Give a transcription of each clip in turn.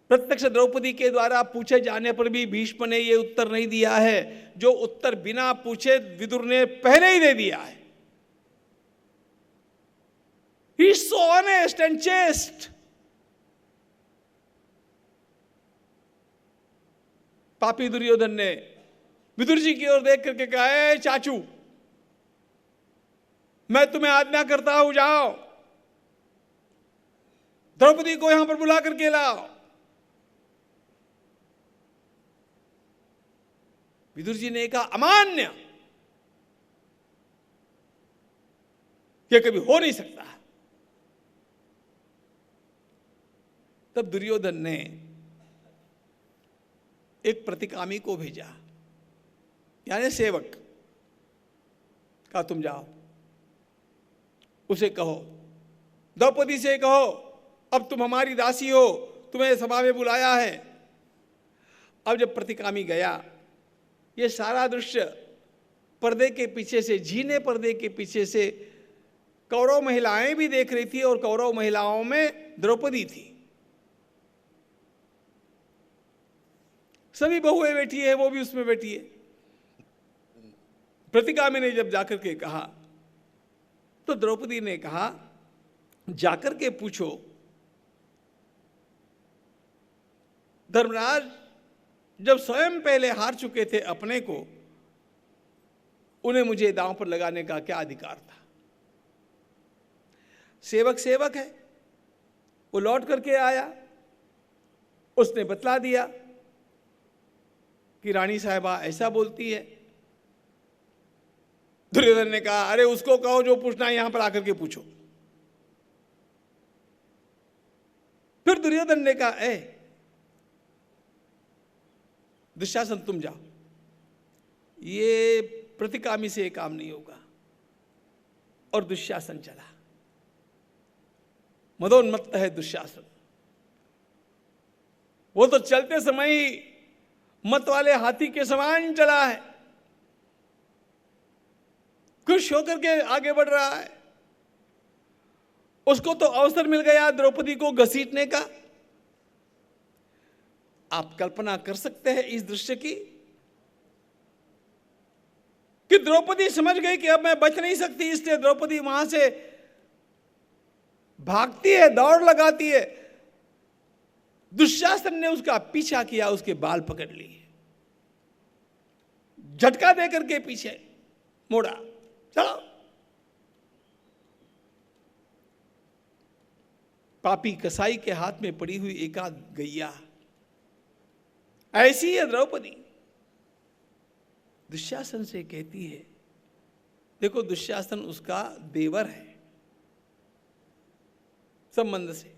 प्रत्यक्ष द्रौपदी के द्वारा पूछे जाने पर भी भीष्म ने यह उत्तर नहीं दिया है जो उत्तर बिना पूछे विदुर ने पहले ही दे दिया है। He is so honest and chaste. पापी दुर्योधन ने विदुर जी की ओर देख करके कहा, है चाचू, मैं तुम्हें आज्ञा करता हूं, जाओ द्रौपदी को यहां पर बुला करके लाओ। विदुर जी ने कहा, अमान्य, यह कभी हो नहीं सकता। तब दुर्योधन ने एक प्रतिकामी को भेजा, यानी सेवक, कहा तुम जाओ, उसे कहो, द्रौपदी से कहो, अब तुम हमारी दासी हो, तुम्हें सभा में बुलाया है। अब जब प्रतिकामी गया, ये सारा दृश्य पर्दे के पीछे से, झीने पर्दे के पीछे से कौरव महिलाएं भी देख रही थी और कौरव महिलाओं में द्रौपदी थी। सभी बहुएं बैठी है, वो भी उसमें बैठी है। प्रतिकामी ने जब जाकर के कहा तो द्रौपदी ने कहा, जाकर के पूछो धर्मराज जब स्वयं पहले हार चुके थे अपने को, उन्हें मुझे दांव पर लगाने का क्या अधिकार था। सेवक सेवक है, वो लौट करके आया, उसने बतला दिया कि रानी साहिबा ऐसा बोलती है। दुर्योधन ने कहा, अरे उसको कहो जो पूछना है यहां पर आकर के पूछो। फिर दुर्योधन ने कहा, ए दुशासन तुम जाओ, ये प्रतिकामी से काम नहीं होगा। और दुशासन चला। मदोन्मत्त है दुशासन, वो तो चलते समय ही मत वाले हाथी के समान चला है, खुश होकर के आगे बढ़ रहा है। उसको तो अवसर मिल गया द्रौपदी को घसीटने का। आप कल्पना कर सकते हैं इस दृश्य की कि द्रौपदी समझ गई कि अब मैं बच नहीं सकती, इसलिए द्रौपदी वहां से भागती है, दौड़ लगाती है। दुशासन ने उसका पीछा किया, उसके बाल पकड़ लिए, झटका देकर के पीछे मोड़ा, चलो। पापी कसाई के हाथ में पड़ी हुई एकाध गैया, ऐसी है द्रौपदी। दुशासन से कहती है, देखो दुशासन उसका देवर है संबंध से।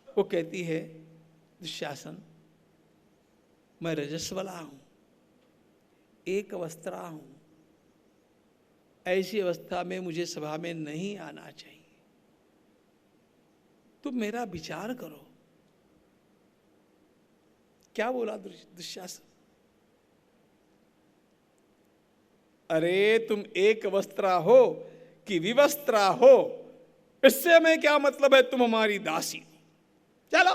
वो कहती है, दुशासन मैं रजस्वला हूं, एक अवस्था हूं, ऐसी अवस्था में मुझे सभा में नहीं आना चाहिए, तुम मेरा विचार करो। क्या बोला दुशासन? अरे तुम एक वस्त्रा हो कि विवस्त्रा हो, इससे हमें क्या मतलब है, तुम हमारी दासी। चलो।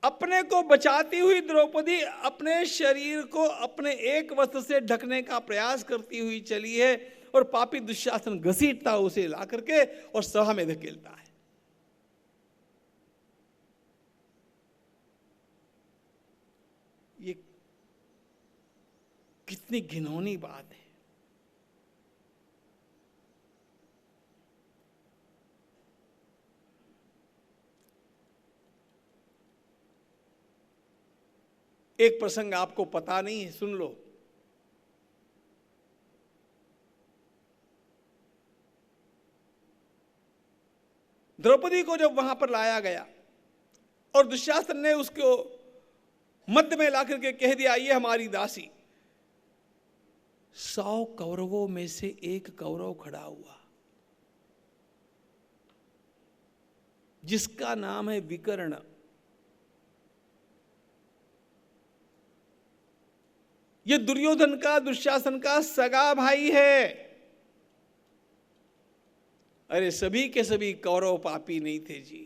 अपने को बचाती हुई द्रौपदी अपने शरीर को अपने एक वस्त्र से ढकने का प्रयास करती हुई चली है और पापी दुशासन घसीटता उसे ला करके और सभा में धकेलता है। ये कितनी घिनौनी बात है। एक प्रसंग आपको पता नहीं है, सुन लो। द्रौपदी को जब वहां पर लाया गया और दुशासन ने उसको मध्य में लाकर के कह दिया, ये हमारी दासी। 100 कौरवों में से एक कौरव खड़ा हुआ जिसका नाम है विकर्ण। ये दुर्योधन का, दुशासन का सगा भाई है। अरे सभी के सभी कौरव पापी नहीं थे जी।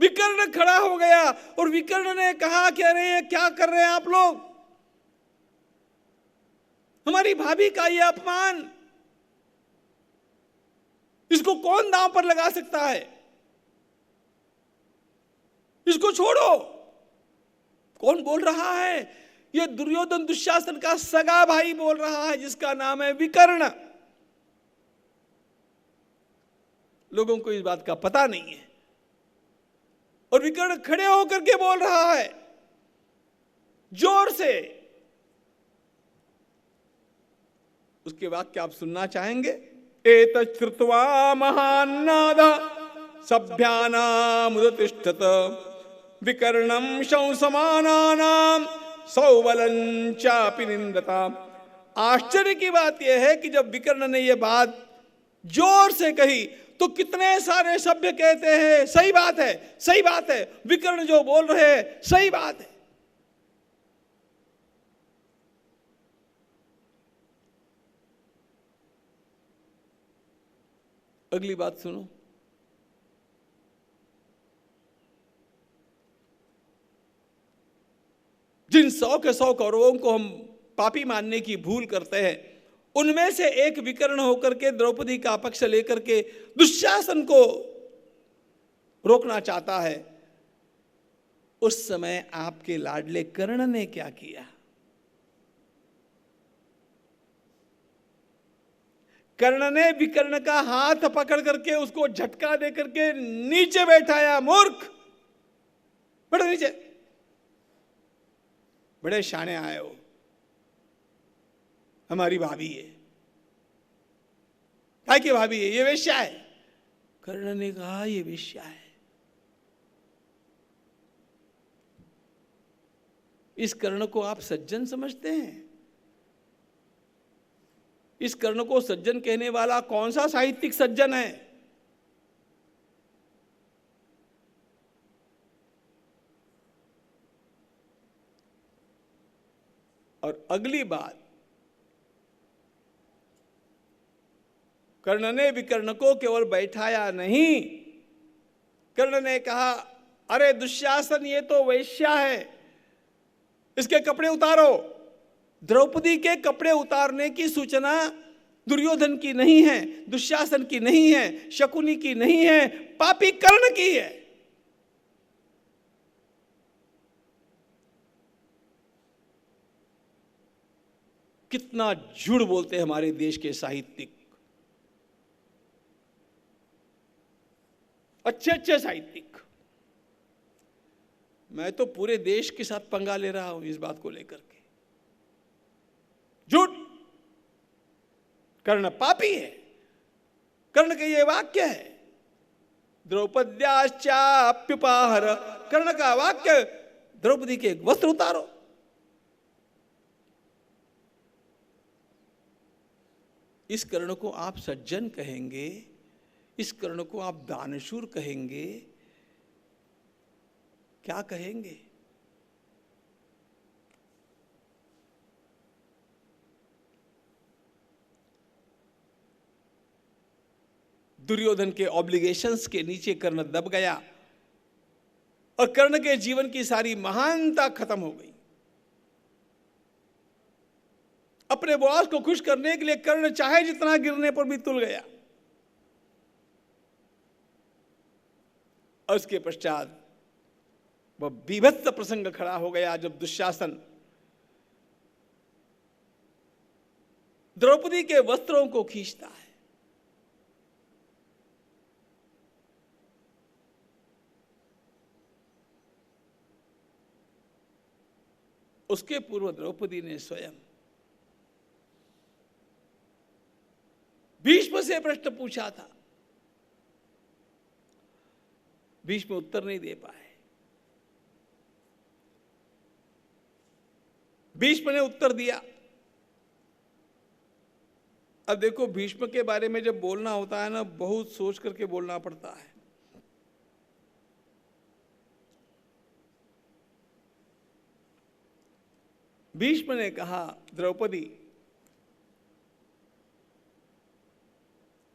विकर्ण खड़ा हो गया और विकर्ण ने कहा कि अरे क्या कर रहे हैं आप लोग, हमारी भाभी का ये अपमान, इसको कौन दांव पर लगा सकता है, इसको छोड़ो। कौन बोल रहा है? ये दुर्योधन दुशासन का सगा भाई बोल रहा है, जिसका नाम है विकर्ण। लोगों को इस बात का पता नहीं है और विकर्ण खड़े होकर के बोल रहा है जोर से। उसके वाक्य आप सुनना चाहेंगे? एतत् श्रुत्वा महान्नाद सभ्यानामुदतिष्ठत विकर्णं शंसमानानां सौबलं चापि निंदता। आश्चर्य की बात यह है कि जब विकर्ण ने यह बात जोर से कही तो कितने सारे सभ्य कहते हैं सही बात है, सही बात है, विकर्ण जो बोल रहे हैं सही बात है। अगली बात सुनो। जिन 100 के 100 कौरवों को हम पापी मानने की भूल करते हैं, उनमें से एक विकर्ण होकर के द्रौपदी का पक्ष लेकर के दुशासन को रोकना चाहता है। उस समय आपके लाडले कर्ण ने क्या किया? कर्ण ने विकर्ण का हाथ पकड़ करके उसको झटका दे करके नीचे बैठाया। मूर्ख, बैठो नीचे, बड़े शाने आए हो, हमारी भाभी है। क्या की भाभी है? ये वेश्या है। कर्ण ने कहा ये वेश्या है। इस कर्ण को आप सज्जन समझते हैं? इस कर्ण को सज्जन कहने वाला कौन सा साहित्यिक सज्जन है? और अगली बात, कर्ण ने विकर्ण को केवल बैठाया नहीं, कर्ण ने कहा अरे दुशासन ये तो वेश्या है, इसके कपड़े उतारो। द्रौपदी के कपड़े उतारने की सूचना दुर्योधन की नहीं है, दुशासन की नहीं है, शकुनी की नहीं है, पापी कर्ण की है। कितना झूठ बोलते हैं हमारे देश के साहित्यिक, अच्छे अच्छे साहित्यिक। मैं तो पूरे देश के साथ पंगा ले रहा हूं इस बात को लेकर के। झूठ। कर्ण पापी है। कर्ण का ये वाक्य है, द्रौपद्याश्चाप्युपाहर। कर्ण का वाक्य, द्रौपदी के वस्त्र उतारो। इस कर्ण को आप सज्जन कहेंगे, इस कर्ण को आप दानशूर कहेंगे, क्या कहेंगे? दुर्योधन के ऑब्लिगेशंस के नीचे कर्ण दब गया और कर्ण के जीवन की सारी महानता खत्म हो गई। अपने बॉस को खुश करने के लिए कर्ण चाहे जितना गिरने पर भी तुल गया। और उसके पश्चात वह बीभत्स प्रसंग खड़ा हो गया जब दुशासन द्रौपदी के वस्त्रों को खींचता है। उसके पूर्व द्रौपदी ने स्वयं भीष्म से प्रश्न पूछा था। भीष्म उत्तर नहीं दे पाए। भीष्म ने उत्तर दिया। अब देखो, भीष्म के बारे में जब बोलना होता है ना, बहुत सोच करके बोलना पड़ता है। भीष्म ने कहा, द्रौपदी,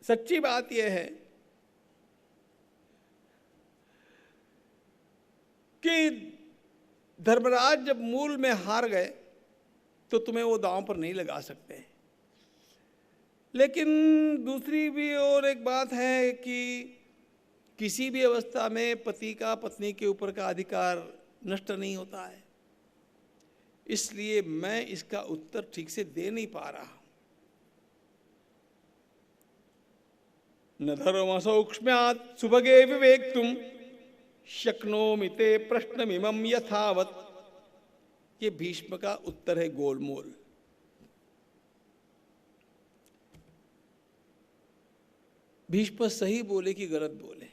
सच्ची बात यह है कि धर्मराज जब मूल में हार गए तो तुम्हें वो दांव पर नहीं लगा सकते। लेकिन दूसरी भी और एक बात है कि किसी भी अवस्था में पति का पत्नी के ऊपर का अधिकार नष्ट नहीं होता है, इसलिए मैं इसका उत्तर ठीक से दे नहीं पा रहा। न धर्मसौक्ष्म्यात् सुभगे विवेक्तुम शक्नोमि ते प्रश्नमिमं यथावत्। ये भीष्म का उत्तर है गोलमोल। भीष्म सही बोले कि गलत बोले?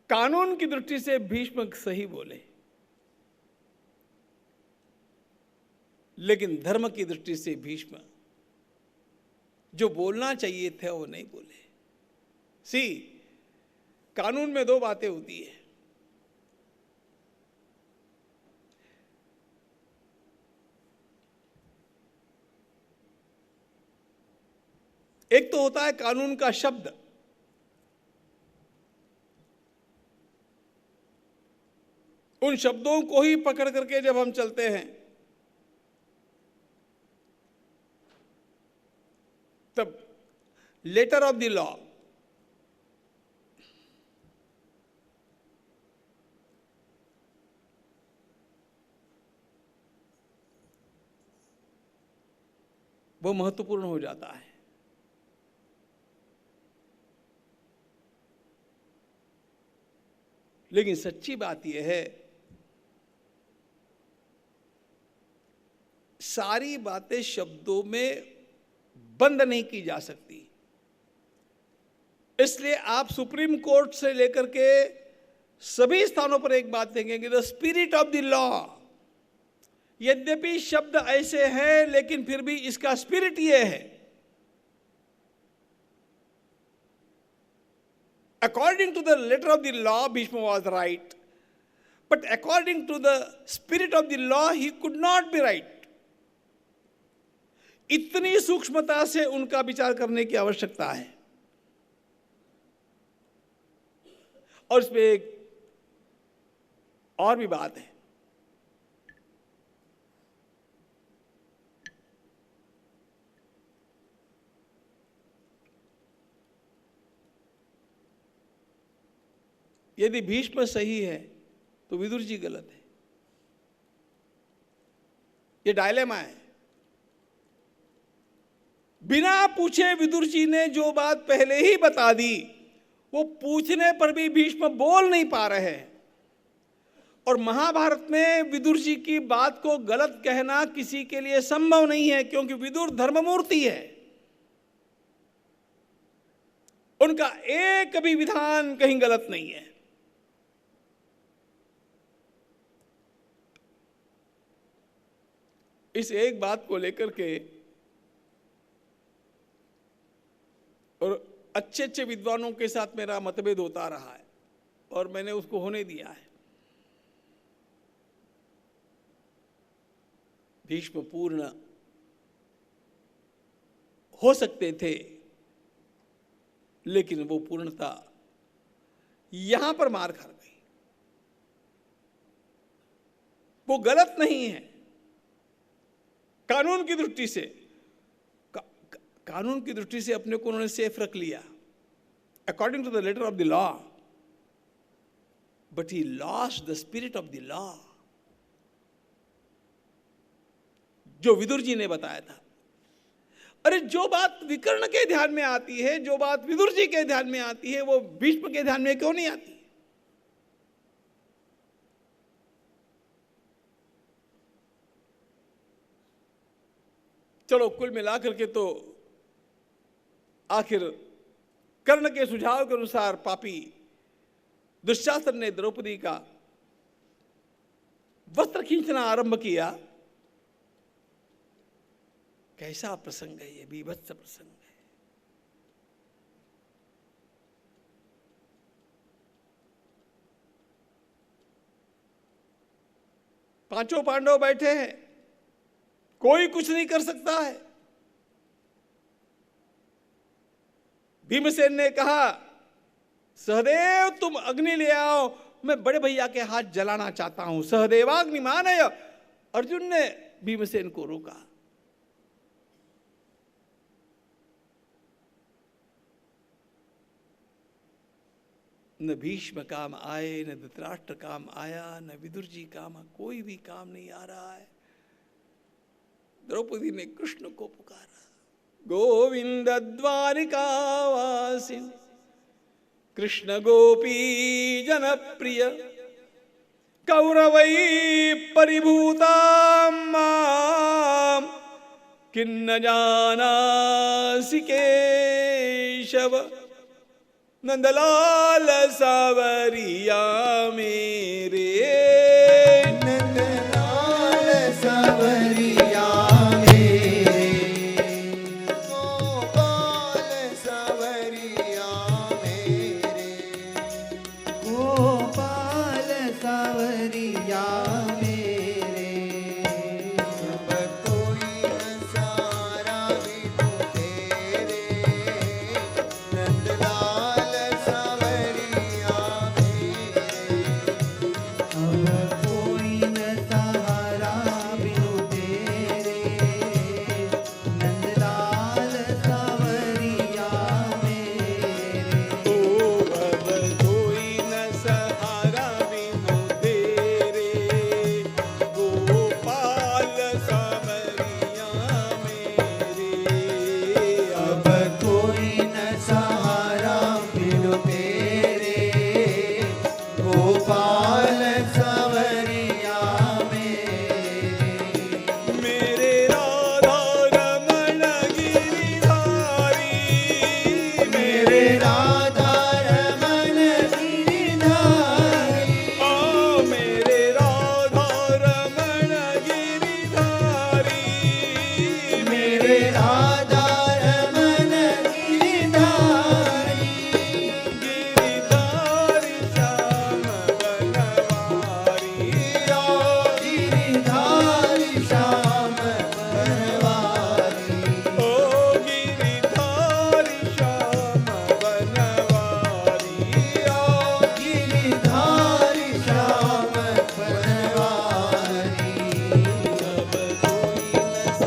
कानून की दृष्टि से भीष्म सही बोले, लेकिन धर्म की दृष्टि से भीष्म जो बोलना चाहिए थे वो नहीं बोले। कानून में दो बातें होती है। एक तो होता है कानून का शब्द, उन शब्दों को ही पकड़ करके जब हम चलते हैं तब लेटर ऑफ द लॉ, वो महत्वपूर्ण हो जाता है। लेकिन सच्ची बात यह है, सारी बातें शब्दों में बंद नहीं की जा सकती। इसलिए आप सुप्रीम कोर्ट से लेकर के सभी स्थानों पर एक बात देखेंगे, the spirit of the law. यद्यपि शब्द ऐसे हैं लेकिन फिर भी इसका स्पिरिट ये है, according to the letter of the law Bhishma was right, but according to the spirit of the law he could not be right। इतनी सूक्ष्मता से उनका विचार करने की आवश्यकता है। और इसमें एक और भी बात है, यदि भीष्म सही है तो विदुर जी गलत है। ये डायलेमा है। बिना पूछे विदुर जी ने जो बात पहले ही बता दी, वो पूछने पर भी भीष्म बोल नहीं पा रहे हैं। और महाभारत में विदुर जी की बात को गलत कहना किसी के लिए संभव नहीं है, क्योंकि विदुर धर्ममूर्ति है। उनका एक भी विधान कहीं गलत नहीं है। इस एक बात को लेकर के और अच्छे अच्छे विद्वानों के साथ मेरा मतभेद होता रहा है और मैंने उसको होने दिया है। भीष्म पूर्ण हो सकते थे, लेकिन वो पूर्णता यहां पर मार खा गई। वो गलत नहीं है कानून की दृष्टि से। कानून की दृष्टि से अपने को उन्होंने सेफ रख लिया, according to the letter of the law, but he lost the spirit of the law, जो विदुर जी ने बताया था। अरे जो बात विकर्ण के ध्यान में आती है, जो बात विदुर जी के ध्यान में आती है, वो भीष्म के ध्यान में क्यों नहीं आती? चलो कुल मिलाकर के तो आखिर कर्ण के सुझाव के अनुसार पापी दुशासन ने द्रौपदी का वस्त्र खींचना आरंभ किया। कैसा प्रसंग है ये, बीभत्स प्रसंग है। पांचों पांडव बैठे हैं, कोई कुछ नहीं कर सकता है। भीमसेन ने कहा सहदेव तुम अग्नि ले आओ, मैं बड़े भैया के हाथ जलाना चाहता हूं। सहदेवाग्निमानय, अर्जुन ने भीमसेन को रोका। न भीष्म काम आए, न धृतराष्ट्र काम आया, न विदुर जी काम, कोई भी काम नहीं आ रहा है। द्रौपदी ने कृष्ण को पुकारा, गोविंद द्वारिकावासिन कृष्ण गोपी जनप्रिय, कौरवै परिभूता मां किन्न जानासि केशव, नंदलाल सावरिया मेरे, नंदलाल सावरिया मेरे, गोपाल सावरिया मेरे, गोपाल सावरिया मेरे, अब कोई न सहारा बिनु तेरे, नंदलाल सावरिया मेरे, अब कोई न सहारा बिनु तेरे, नंदलाल सावरिया मेरे, ओ अब कोई न सहारा बिनु तेरे, गोपाल सावरिया मेरे, अब कोई न सहारा बिनु तेरे, गोपाल सावरिया मेरे, मेरे राधा रमण गिरिधारी, मेरे राधा रमन गिरिधारी, ओ मेरे राधा रमण गिरिधारी, मेरे राधा रमन गिरिधारी, गिरिधारी श्याम बनवारी, गिरिधारी श्याम बनवारी, ओ गिरिधारी श्याम बनवारी, गिरिधारी श्याम बनवारी, अब कोई न सहारा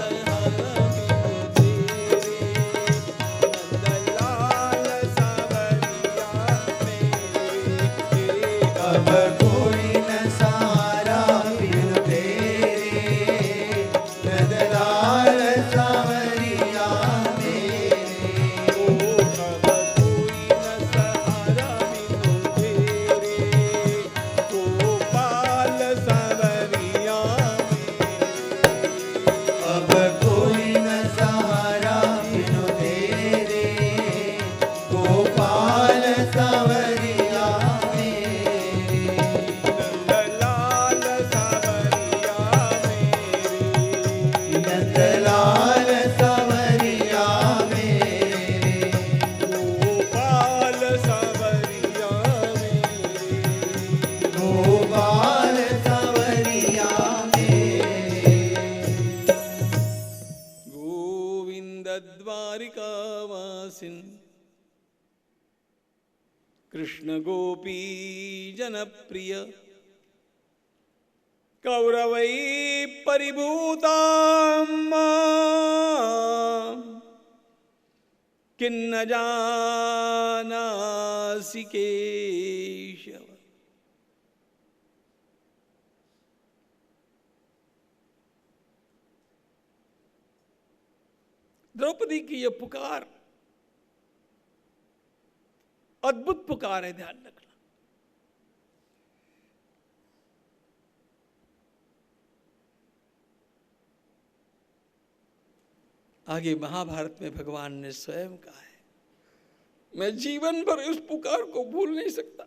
बिनु तेरे, नंदलाल सावरिया मेरे, अब कोई न सहारा बिनु तेरे, नंदलाल सावरिया मेरे, ओ अब कोई न सहारा बिनु तेरे, गोपाल सावरिया मेरे, अब कोई न सहारा बिनु तेरे, गोपाल सावरिया मेरे, नंदलाल सावरिया मेरे, नंदलाल सावरिया मेरे, गोपाल सावरिया मेरे, गोपाल सावरिया मेरे, गोविंद द्वारिकावासिन कृष्ण गोपी जनप्रिय, कौरवै परिभूता मां किन्न जानासि केशव। द्रौपदी की यह पुकार अद्भुत पुकार है, ध्यान रखना। आगे महाभारत में भगवान ने स्वयं कहा है, मैं जीवन भर उस पुकार को भूल नहीं सकता।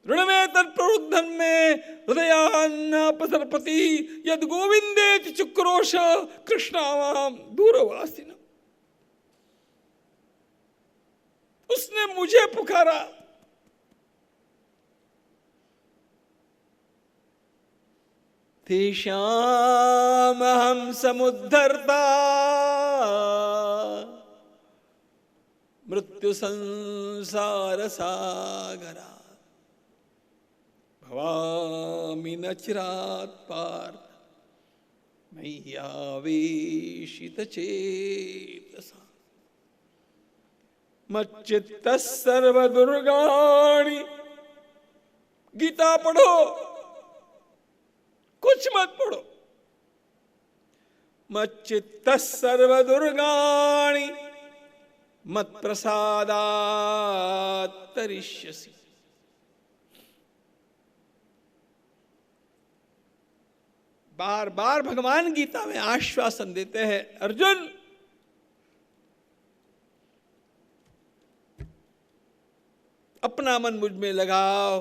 ऋणमे तत्प्रवृद्धन में हृदयान्नापसर्पति यद गोविंदेति चुक्रोश कृष्णावाम दूरवासिन। उसने मुझे पुकारा, तेषामहं समुद्धर्ता मृत्यु संसार सागरा भवामि न चिरात् पार्थ मय्यावेशित चेतसा मच्चित्तः सर्वदुर्गाणि। गीता पढ़ो, कुछ मत पढ़ो। मच्चित्तः सर्वदुर्गाणि मत्प्रसादात् तरिष्यसि। बार बार भगवान गीता में आश्वासन देते हैं, अर्जुन अपना मन मुझ में लगाओ,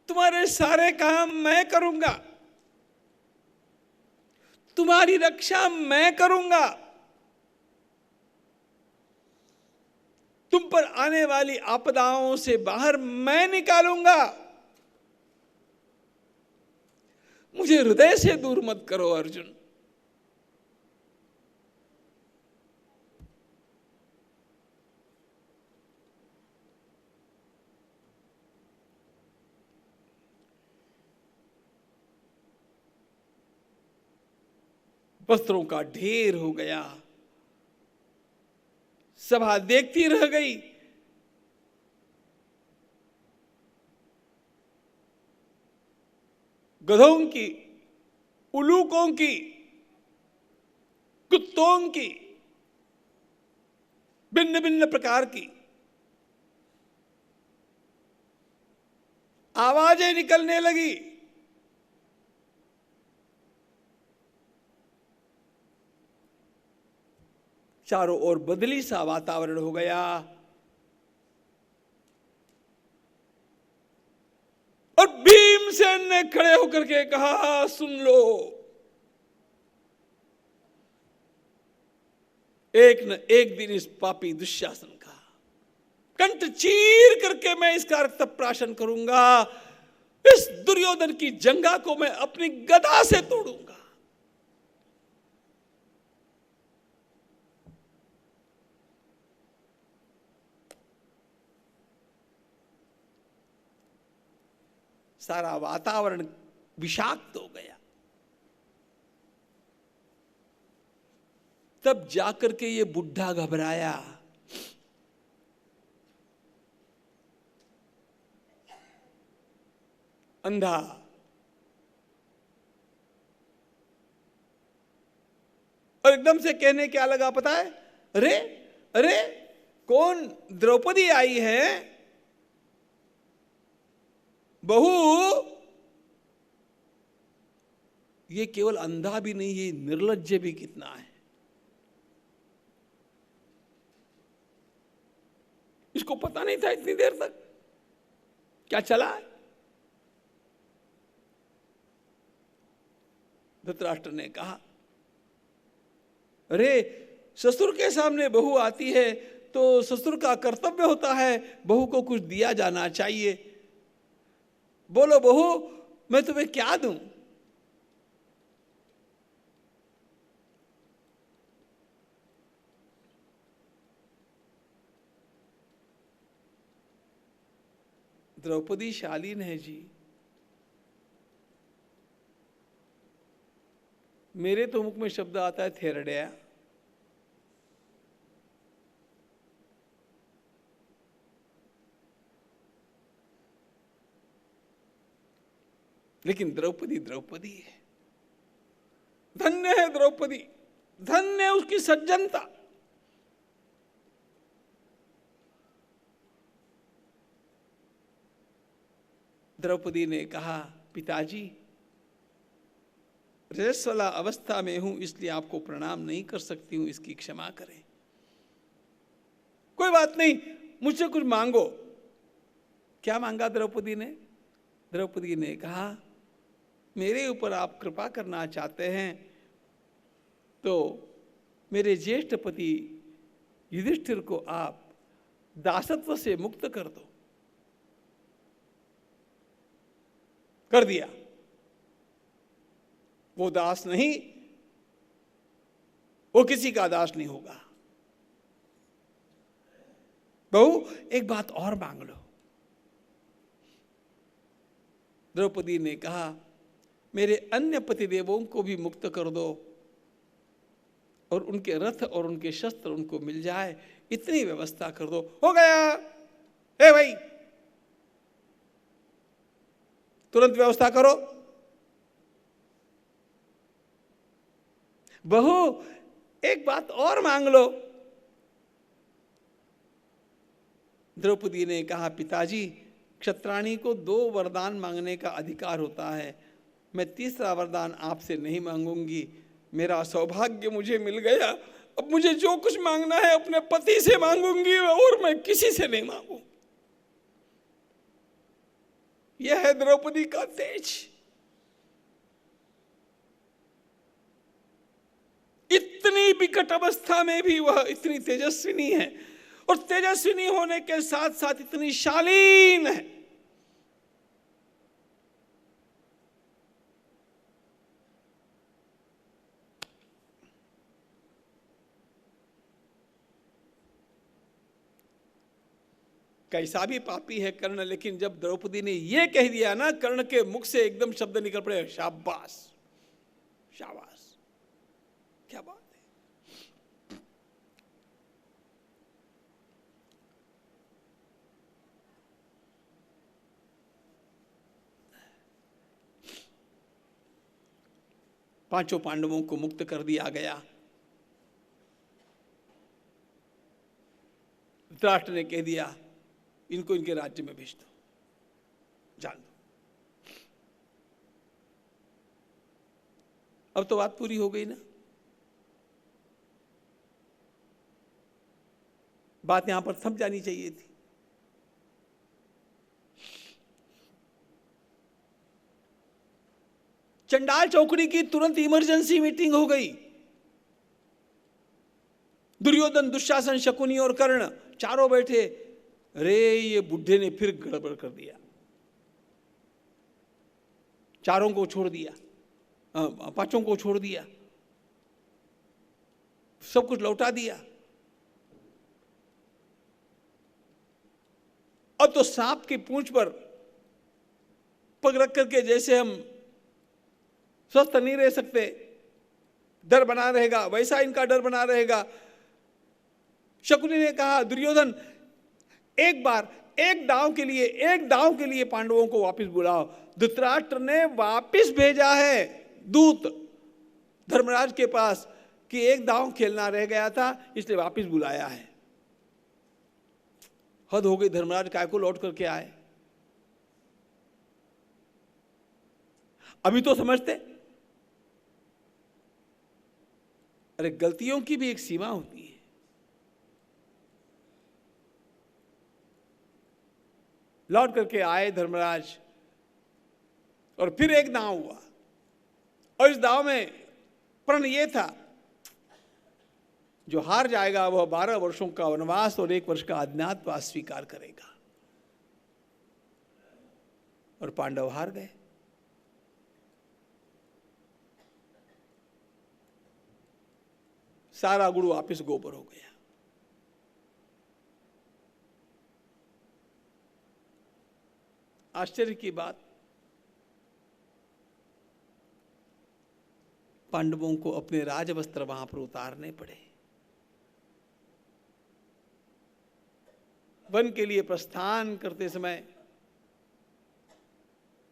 तुम्हारे सारे काम मैं करूंगा, तुम्हारी रक्षा मैं करूंगा, तुम पर आने वाली आपदाओं से बाहर मैं निकालूंगा। मुझे हृदय से दूर मत करो अर्जुन। वस्त्रों का ढेर हो गया, सभा देखती रह गई। गधों की, उलूकों की, कुत्तों की, भिन्न भिन्न प्रकार की आवाजें निकलने लगी। चारों ओर बदली सा वातावरण हो गया और भीमसेन ने खड़े होकर के कहा, सुन लो, एक न एक दिन इस पापी दुशासन का कंठ चीर करके मैं इसका रक्तप्राशन करूंगा। इस दुर्योधन की जंगा को मैं अपनी गदा से तोड़ूंगा। सारा वातावरण विषाक्त हो गया। तब जाकर के ये बुढ़ा घबराया। अंधा और एकदम से कहने क्या लगा पता है? अरे अरे कौन द्रौपदी आई है? बहू, ये केवल अंधा भी नहीं, ये निर्लज्ज भी कितना है। इसको पता नहीं था इतनी देर तक क्या चला है। धृतराष्ट्र ने कहा, अरे ससुर के सामने बहू आती है तो ससुर का कर्तव्य होता है बहू को कुछ दिया जाना चाहिए। बोलो बहू, मैं तुम्हें क्या दूं? द्रौपदी शालीन है जी। मेरे तो मुख में शब्द आता है थेरड़िया। लेकिन द्रौपदी द्रौपदी है। धन्य है द्रौपदी, धन्य है उसकी सज्जनता। द्रौपदी ने कहा, पिताजी रजस्वला अवस्था में हूं इसलिए आपको प्रणाम नहीं कर सकती हूं, इसकी क्षमा करें। कोई बात नहीं, मुझसे कुछ मांगो। क्या मांगा द्रौपदी ने? द्रौपदी ने कहा, मेरे ऊपर आप कृपा करना चाहते हैं तो मेरे ज्येष्ठ पति युधिष्ठिर को आप दासत्व से मुक्त कर दो। कर दिया। वो दास नहीं, वो किसी का दास नहीं होगा। बहू एक बात और मांग लो। द्रौपदी ने कहा मेरे अन्य पतिदेवों को भी मुक्त कर दो और उनके रथ और उनके शस्त्र उनको मिल जाए, इतनी व्यवस्था कर दो। हो गया। ए भाई तुरंत व्यवस्था करो। बहू एक बात और मांग लो। द्रौपदी ने कहा पिताजी क्षत्राणी को 2 वरदान मांगने का अधिकार होता है, मैं तीसरा वरदान आपसे नहीं मांगूंगी। मेरा सौभाग्य मुझे मिल गया, अब मुझे जो कुछ मांगना है अपने पति से मांगूंगी और मैं किसी से नहीं मांगू। यह है द्रौपदी का तेज। इतनी विकट अवस्था में भी वह इतनी तेजस्विनी है, और तेजस्विनी होने के साथ साथ इतनी शालीन है। कैसा भी पापी है कर्ण, लेकिन जब द्रौपदी ने यह कह दिया ना, कर्ण के मुख से एकदम शब्द निकल पड़े, शाबाश शाबाश, क्या बात है। पांचों पांडवों को मुक्त कर दिया गया। धृतराष्ट्र ने कह दिया इनको इनके राज्य में भेज दो, जान दो। अब तो बात पूरी हो गई ना। बात यहां पर थम जानी चाहिए थी। चंडाल चौकड़ी की तुरंत इमरजेंसी मीटिंग हो गई। दुर्योधन, दुशासन, शकुनी और कर्ण चारों बैठे। अरे ये बुढ़े ने फिर गड़बड़ कर दिया, चारों को छोड़ दिया, पांचों को छोड़ दिया, सब कुछ लौटा दिया। अब तो सांप की पूंछ पर पग रख करके जैसे हम स्वस्थ नहीं रह सकते, डर बना रहेगा, वैसा इनका डर बना रहेगा। शकुनी ने कहा दुर्योधन एक बार, एक दांव के लिए पांडवों को वापस बुलाओ। धृतराष्ट्र ने वापस भेजा है दूत धर्मराज के पास कि एक दांव खेलना रह गया था, इसलिए वापस बुलाया है। हद हो गई, धर्मराज काय को लौट करके आए। अभी तो समझते, अरे गलतियों की भी एक सीमा होती है। लौट करके आए धर्मराज, और फिर एक दांव हुआ, और इस दांव में प्रण यह था जो हार जाएगा वह 12 वर्षों का वनवास और 1 वर्ष का अज्ञातवास स्वीकार करेगा। और पांडव हार गए। सारा गुरु वापिस गोबर हो गया। आश्चर्य की बात, पांडवों को अपने राजवस्त्र वहां पर उतारने पड़े। वन के लिए प्रस्थान करते समय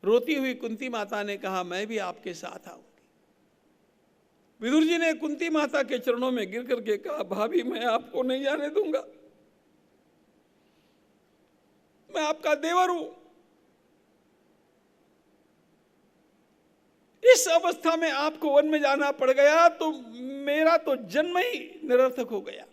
रोती हुई कुंती माता ने कहा मैं भी आपके साथ आऊंगी। विदुर जी ने कुंती माता के चरणों में गिर करके कहा भाभी मैं आपको नहीं जाने दूंगा, मैं आपका देवर हूं। इस अवस्था में आपको वन में जाना पड़ गया तो मेरा तो जन्म ही निरर्थक हो गया।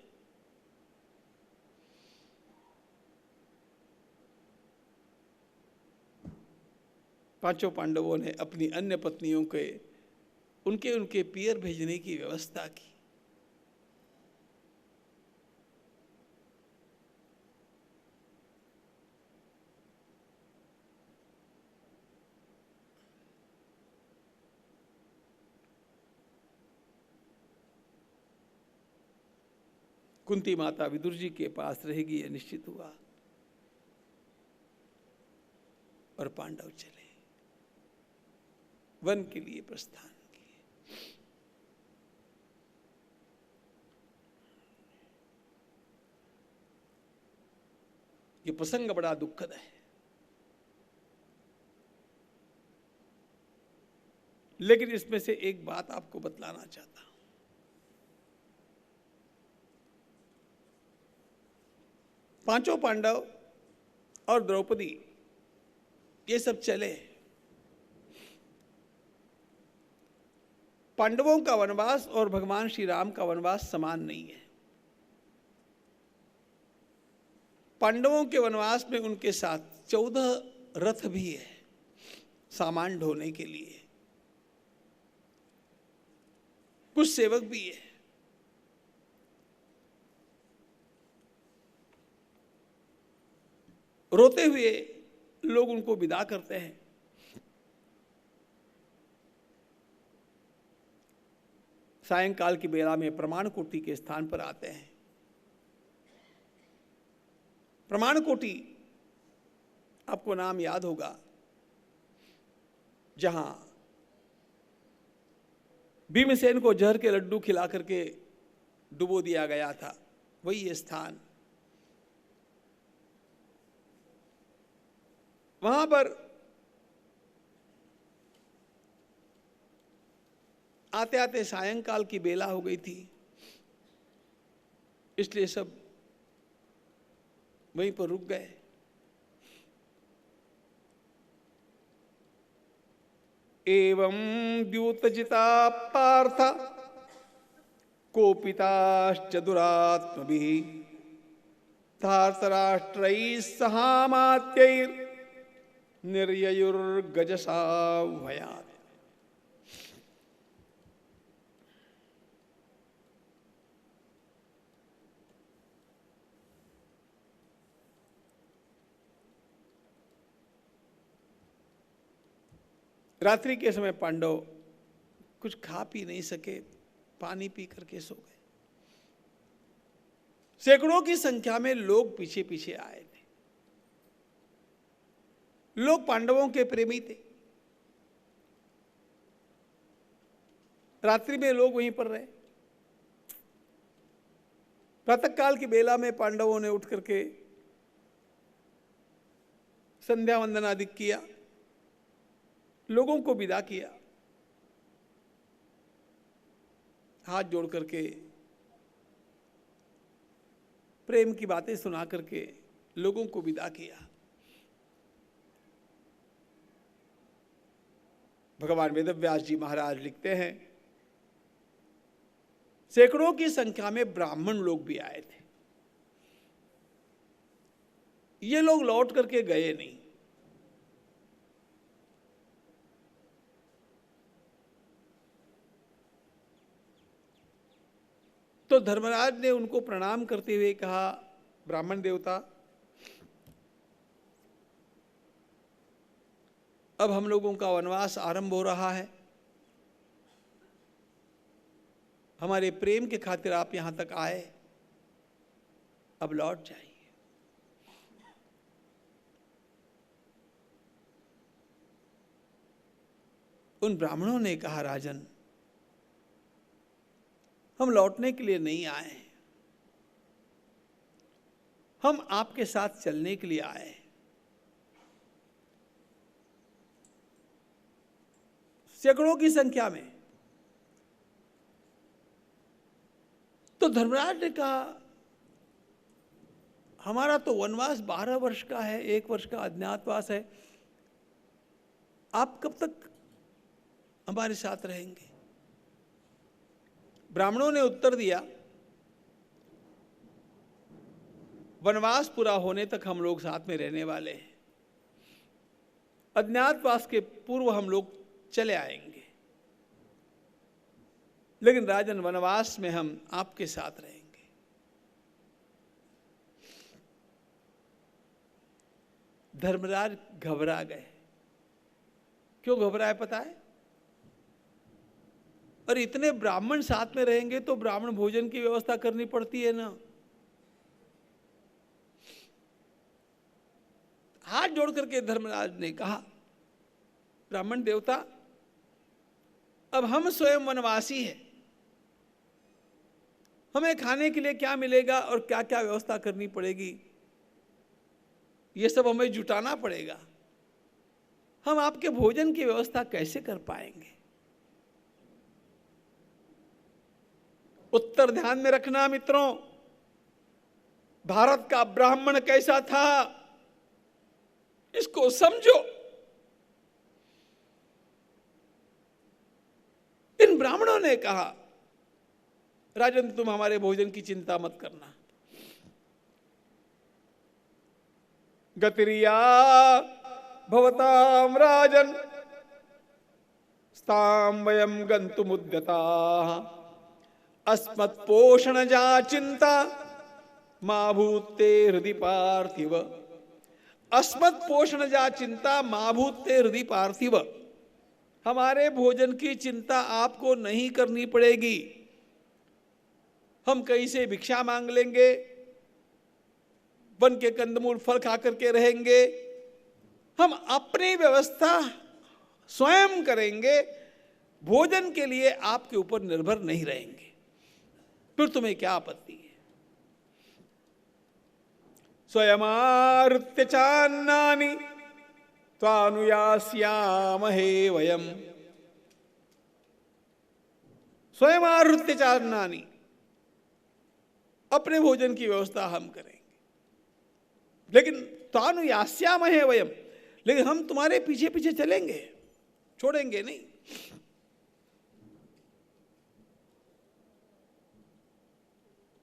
पांचों पांडवों ने अपनी अन्य पत्नियों के उनके पियर भेजने की व्यवस्था की। कुंती माता विदुर जी के पास रहेगी, यह निश्चित हुआ। और पांडव चले, वन के लिए प्रस्थान किए। ये प्रसंग बड़ा दुखद है, लेकिन इसमें से एक बात आपको बतलाना चाहता हूं। पांचों पांडव और द्रौपदी ये सब चले। पांडवों का वनवास और भगवान श्री राम का वनवास समान नहीं है। पांडवों के वनवास में उनके साथ 14 रथ भी है सामान ढोने के लिए, कुछ सेवक भी है। रोते हुए लोग उनको विदा करते हैं। सायंकाल की बेला में प्रमाण कोटि के स्थान पर आते हैं। प्रमाण कोटि आपको नाम याद होगा, जहां भीमसेन को जहर के लड्डू खिला करके डुबो दिया गया था, वही ये स्थान। वहां पर आते आते सायंकाल की बेला हो गई थी, इसलिए सब वहीं पर रुक गए। एवं द्यूतजिता पार्थ कोपिताश्च दुरात्मभिः धार्तराष्ट्रैः सहामात्यैर् निर्ययुर्गजसाह्वयात्। रात्रि के समय पांडव कुछ खा पी नहीं सके, पानी पी करके सो गए। सैकड़ों की संख्या में लोग पीछे पीछे आए थे। लोग पांडवों के प्रेमी थे। रात्रि में लोग वहीं पर रहे। प्रातःकाल की बेला में पांडवों ने उठ करके संध्या वंदन आदि किया, लोगों को विदा किया, हाथ जोड़ करके प्रेम की बातें सुना करके लोगों को विदा किया। भगवान वेदव्यास जी महाराज लिखते हैं, सैकड़ों की संख्या में ब्राह्मण लोग भी आए थे। ये लोग लौट करके गए नहीं। तो धर्मराज ने उनको प्रणाम करते हुए कहा, ब्राह्मण देवता, अब हम लोगों का वनवास आरंभ हो रहा है। हमारे प्रेम के खातिर आप यहां तक आए, अब लौट जाइए। उन ब्राह्मणों ने कहा, राजन, हम लौटने के लिए नहीं आए, हम आपके साथ चलने के लिए आए। सैकड़ों की संख्या में। तो धर्मराज ने कहा, हमारा तो वनवास 12 वर्ष का है, 1 वर्ष का अज्ञातवास है, आप कब तक हमारे साथ रहेंगे? ब्राह्मणों ने उत्तर दिया, वनवास पूरा होने तक हम लोग साथ में रहने वाले हैं, अज्ञातवास के पूर्व हम लोग चले आएंगे, लेकिन राजन, वनवास में हम आपके साथ रहेंगे। धर्मराज घबरा गए। क्यों घबराए पता है? और इतने ब्राह्मण साथ में रहेंगे तो ब्राह्मण भोजन की व्यवस्था करनी पड़ती है ना। हाथ जोड़ करके धर्मराज ने कहा, ब्राह्मण देवता, अब हम स्वयं वनवासी हैं, हमें खाने के लिए क्या मिलेगा और क्या क्या व्यवस्था करनी पड़ेगी, ये सब हमें जुटाना पड़ेगा। हम आपके भोजन की व्यवस्था कैसे कर पाएंगे? उत्तर ध्यान में रखना मित्रों, भारत का ब्राह्मण कैसा था इसको समझो। इन ब्राह्मणों ने कहा, राजन तुम हमारे भोजन की चिंता मत करना, गतिरिया भवताम राजन स्ताम वयम गंतुमुद्यताः अस्मत् पोषण जा चिंता मां भूते हृदि पार्थिव। अस्मत् पोषण जा चिंता मां भूते हृदि पार्थिव। हमारे भोजन की चिंता आपको नहीं करनी पड़ेगी। हम कहीं से भिक्षा मांग लेंगे, वन के कंदमूल फल खा करके रहेंगे, हम अपनी व्यवस्था स्वयं करेंगे, भोजन के लिए आपके ऊपर निर्भर नहीं रहेंगे। फिर तुम्हें क्या आपत्ति है? स्वयमारुत्य चान्नानि त्वानुयास्यामहे वयम। स्वयमारुत्य चान्नानि, अपने भोजन की व्यवस्था हम करेंगे, लेकिन त्वानुयास्यामहे वयम, लेकिन हम तुम्हारे पीछे पीछे चलेंगे, छोड़ेंगे नहीं।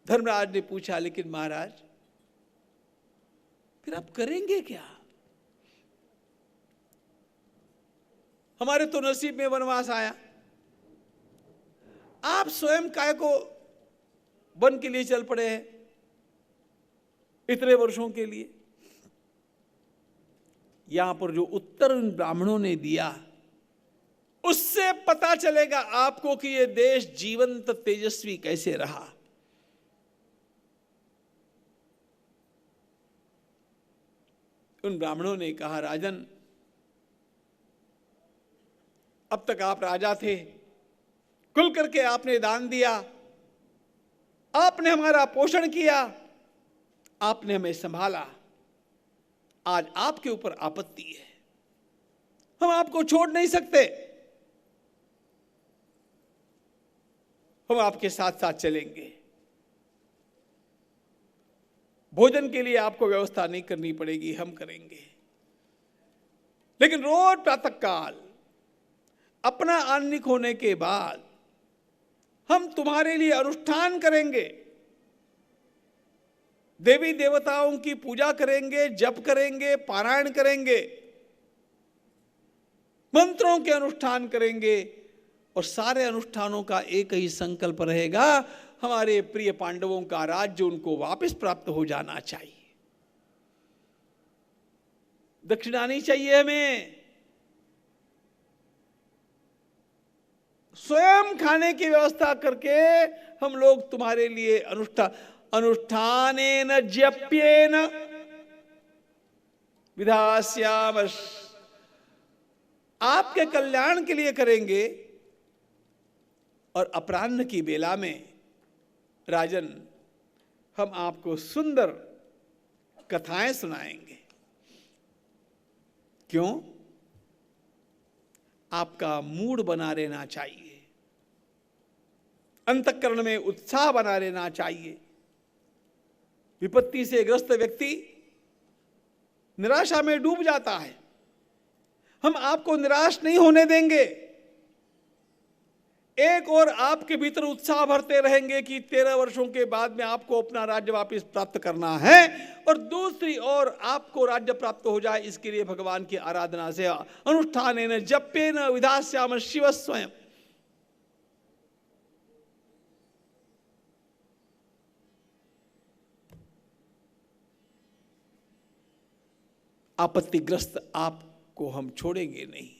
धर्मराज ने पूछा, लेकिन महाराज फिर आप करेंगे क्या? हमारे तो नसीब में वनवास आया, आप स्वयं काय को वन के लिए चल पड़े हैं इतने वर्षों के लिए। यहां पर जो उत्तर उन ब्राह्मणों ने दिया, उससे पता चलेगा आपको कि यह देश जीवंत तेजस्वी कैसे रहा। उन ब्राह्मणों ने कहा, राजन अब तक आप राजा थे, खुल करके आपने दान दिया, आपने हमारा पोषण किया, आपने हमें संभाला, आज आपके ऊपर आपत्ति है, हम आपको छोड़ नहीं सकते, हम आपके साथ साथ चलेंगे। भोजन के लिए आपको व्यवस्था नहीं करनी पड़ेगी, हम करेंगे, लेकिन रोज प्रातःकाल अपना आन्निक होने के बाद हम तुम्हारे लिए अनुष्ठान करेंगे, देवी देवताओं की पूजा करेंगे, जप करेंगे, पारायण करेंगे, मंत्रों के अनुष्ठान करेंगे, और सारे अनुष्ठानों का एक ही संकल्प रहेगा, हमारे प्रिय पांडवों का राज्य उनको वापस प्राप्त हो जाना चाहिए। दक्षिणा नहीं चाहिए हमें, स्वयं खाने की व्यवस्था करके हम लोग तुम्हारे लिए अनुष्ठानेन जप्येन विधास्याम, आपके कल्याण के लिए करेंगे। और अपराह्न की बेला में राजन हम आपको सुंदर कथाएं सुनाएंगे। क्यों? आपका मूड बना रहना चाहिए, अंतःकरण में उत्साह बना रहना चाहिए। विपत्ति से ग्रस्त व्यक्ति निराशा में डूब जाता है, हम आपको निराश नहीं होने देंगे। एक और आपके भीतर उत्साह भरते रहेंगे कि 13 वर्षों के बाद में आपको अपना राज्य वापस प्राप्त करना है, और दूसरी ओर आपको राज्य प्राप्त हो जाए, इसके लिए भगवान की आराधना से अनुष्ठानेन जप्येन विधास्याम शिव स्वयं। आपत्तिग्रस्त आपको हम छोड़ेंगे नहीं।